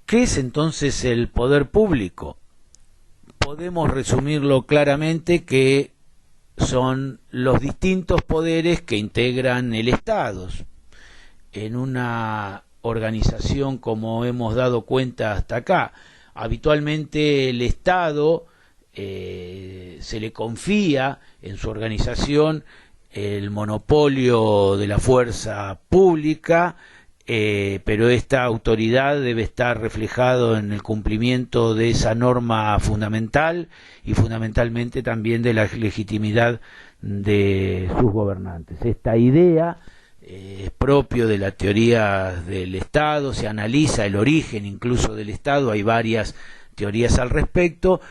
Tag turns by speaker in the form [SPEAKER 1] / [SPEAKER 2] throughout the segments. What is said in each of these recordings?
[SPEAKER 1] ¿Qué es entonces el poder público? Podemos resumirlo claramente que son los distintos poderes que integran el Estado. En una organización, como hemos dado cuenta hasta acá, habitualmente el Estado se le confía en su organización el monopolio de la fuerza pública, pero esta autoridad debe estar reflejado en el cumplimiento de esa norma fundamental y fundamentalmente también de la legitimidad de sus gobernantes. Esta idea es propio de la teoría del Estado, se analiza el origen incluso del Estado, hay varias teorías al respecto,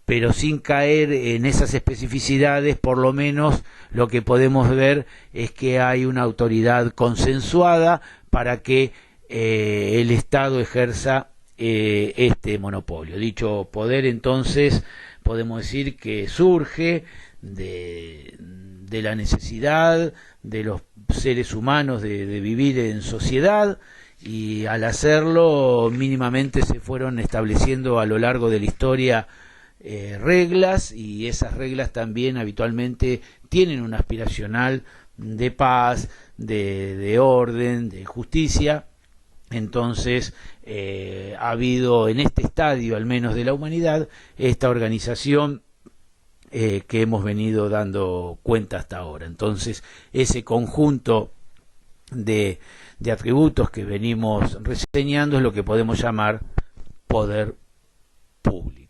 [SPEAKER 1] pero sin caer en esas especificidades, por lo menos lo que podemos ver es que hay una autoridad consensuada para que el Estado ejerza este monopolio. Dicho poder, entonces, podemos decir que surge de la necesidad de los seres humanos de vivir en sociedad, y al hacerlo mínimamente se fueron estableciendo a lo largo de la historia reglas, y esas reglas también habitualmente tienen una aspiracional de paz, de orden, de justicia. Entonces ha habido en este estadio, al menos de la humanidad, esta organización que hemos venido dando cuenta hasta ahora. Entonces ese conjunto de atributos que venimos reseñando es lo que podemos llamar poder público.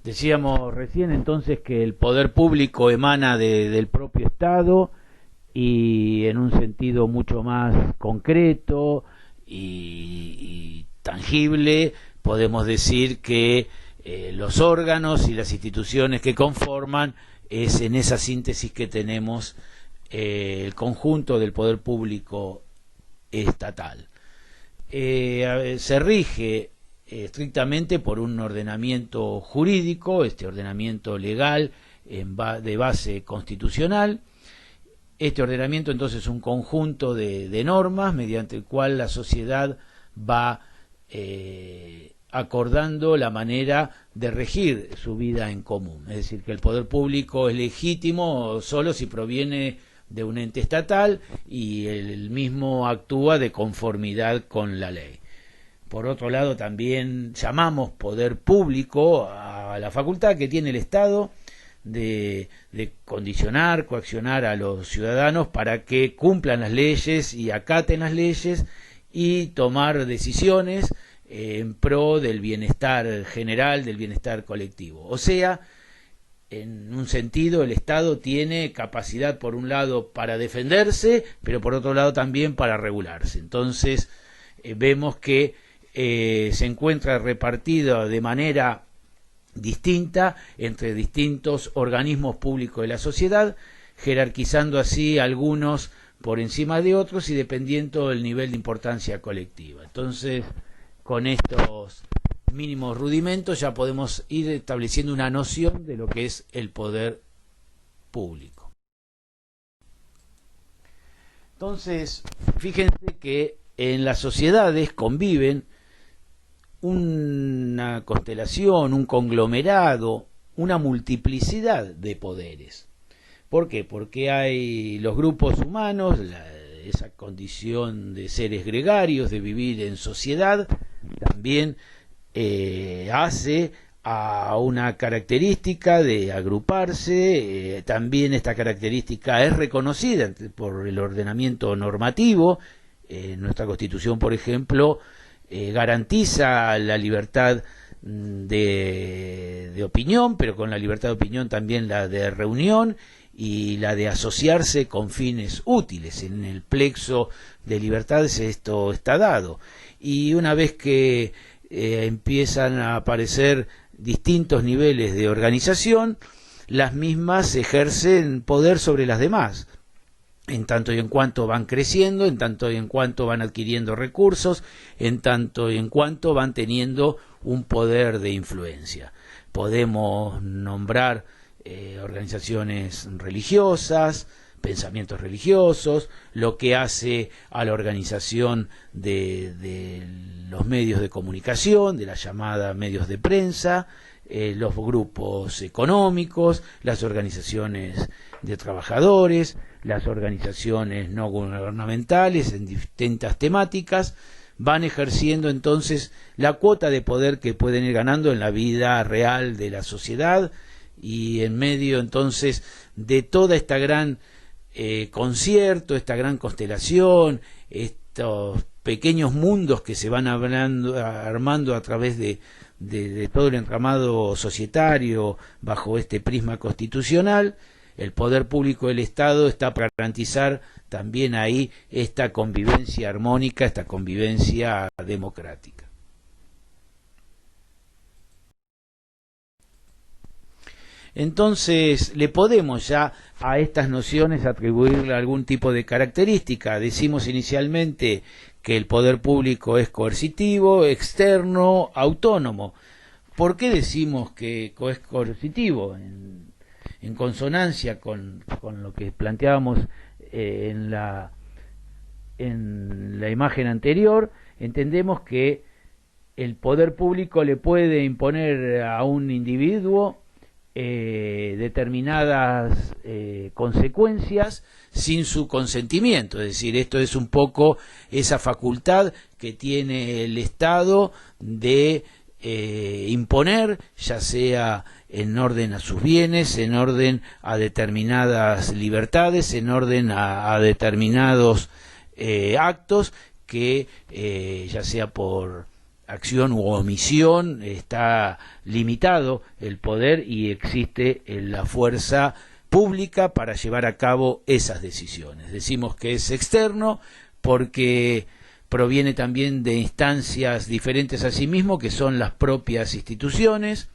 [SPEAKER 1] Decíamos recién entonces que el poder público emana del propio Estado, y en un sentido mucho más concreto y tangible podemos decir que los órganos y las instituciones que conforman es en esa síntesis que tenemos el conjunto del poder público estatal. Se rige estrictamente por un ordenamiento jurídico, este ordenamiento legal de base constitucional. Este ordenamiento entonces es un conjunto de normas mediante el cual la sociedad va acordando la manera de regir su vida en común. Es decir, que el poder público es legítimo solo si proviene de un ente estatal y el mismo actúa de conformidad con la ley. Por otro lado, también llamamos poder público a la facultad que tiene el Estado de condicionar, coaccionar a los ciudadanos para que cumplan las leyes y acaten las leyes y tomar decisiones en pro del bienestar general, del bienestar colectivo. O sea, en un sentido, el Estado tiene capacidad, por un lado, para defenderse, pero por otro lado también para regularse. Entonces, vemos que se encuentra repartido de manera distinta entre distintos organismos públicos de la sociedad, jerarquizando así algunos por encima de otros y dependiendo del nivel de importancia colectiva. Entonces, con estos mínimos rudimentos ya podemos ir estableciendo una noción de lo que es el poder público. Entonces, fíjense que en las sociedades conviven una constelación, un conglomerado, una multiplicidad de poderes. ¿Por qué? Porque hay los grupos humanos, esa condición de seres gregarios, de vivir en sociedad, también hace a una característica de agruparse, también esta característica es reconocida por el ordenamiento normativo. Nuestra Constitución, por ejemplo, garantiza la libertad de opinión, pero con la libertad de opinión también la de reunión y la de asociarse con fines útiles. En el plexo de libertades esto está dado. Y una vez que empiezan a aparecer distintos niveles de organización, las mismas ejercen poder sobre las demás, en tanto y en cuanto van creciendo, en tanto y en cuanto van adquiriendo recursos, en tanto y en cuanto van teniendo un poder de influencia. Podemos nombrar organizaciones religiosas, pensamientos religiosos, lo que hace a la organización de los medios de comunicación, de la llamada medios de prensa, los grupos económicos, las organizaciones de trabajadores, las organizaciones no gubernamentales en distintas temáticas, van ejerciendo entonces la cuota de poder que pueden ir ganando en la vida real de la sociedad, y en medio entonces de toda esta gran concierto, esta gran constelación, estos pequeños mundos que se van armando a través de todo el entramado societario bajo este prisma constitucional. El poder público del Estado está para garantizar también ahí esta convivencia armónica, esta convivencia democrática. Entonces, le podemos ya a estas nociones atribuirle algún tipo de característica. Decimos inicialmente que el poder público es coercitivo, externo, autónomo. ¿Por qué decimos que es coercitivo? En consonancia con lo que planteábamos en la imagen anterior, entendemos que el poder público le puede imponer a un individuo determinadas consecuencias sin su consentimiento. Es decir, esto es un poco esa facultad que tiene el Estado de imponer, ya sea en orden a sus bienes, en orden a determinadas libertades, en orden a determinados actos que ya sea por acción u omisión está limitado el poder y existe la fuerza pública para llevar a cabo esas decisiones. Decimos que es externo porque proviene también de instancias diferentes a sí mismo, que son las propias instituciones.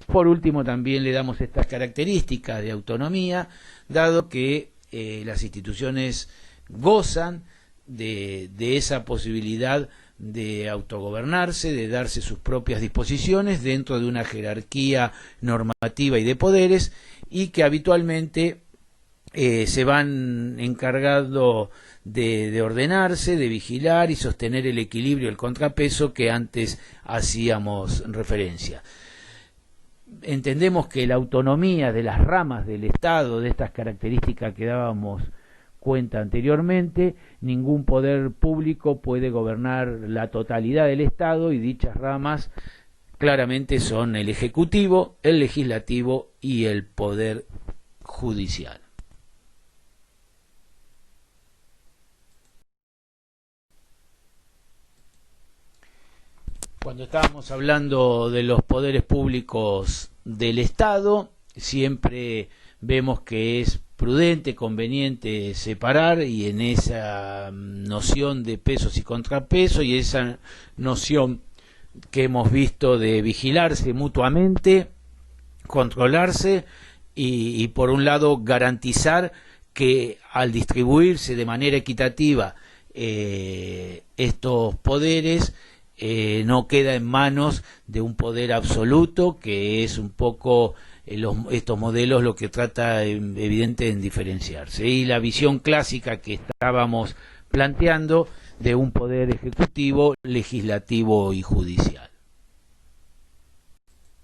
[SPEAKER 1] Por último, también le damos estas características de autonomía, dado que las instituciones gozan de esa posibilidad de autogobernarse, de darse sus propias disposiciones dentro de una jerarquía normativa y de poderes, y que habitualmente se van encargando de ordenarse, de vigilar y sostener el equilibrio, el contrapeso que antes hacíamos referencia. Entendemos que la autonomía de las ramas del Estado, de estas características que dábamos cuenta anteriormente, ningún poder público puede gobernar la totalidad del Estado, y dichas ramas claramente son el Ejecutivo, el Legislativo y el Poder Judicial. Cuando estábamos hablando de los poderes públicos del Estado, siempre vemos que es prudente, conveniente separar, y en esa noción de pesos y contrapesos y esa noción que hemos visto de vigilarse mutuamente, controlarse y por un lado garantizar que al distribuirse de manera equitativa estos poderes no queda en manos de un poder absoluto, que es un poco estos modelos lo que trata evidente en diferenciarse, y la visión clásica que estábamos planteando de un poder ejecutivo, legislativo y judicial.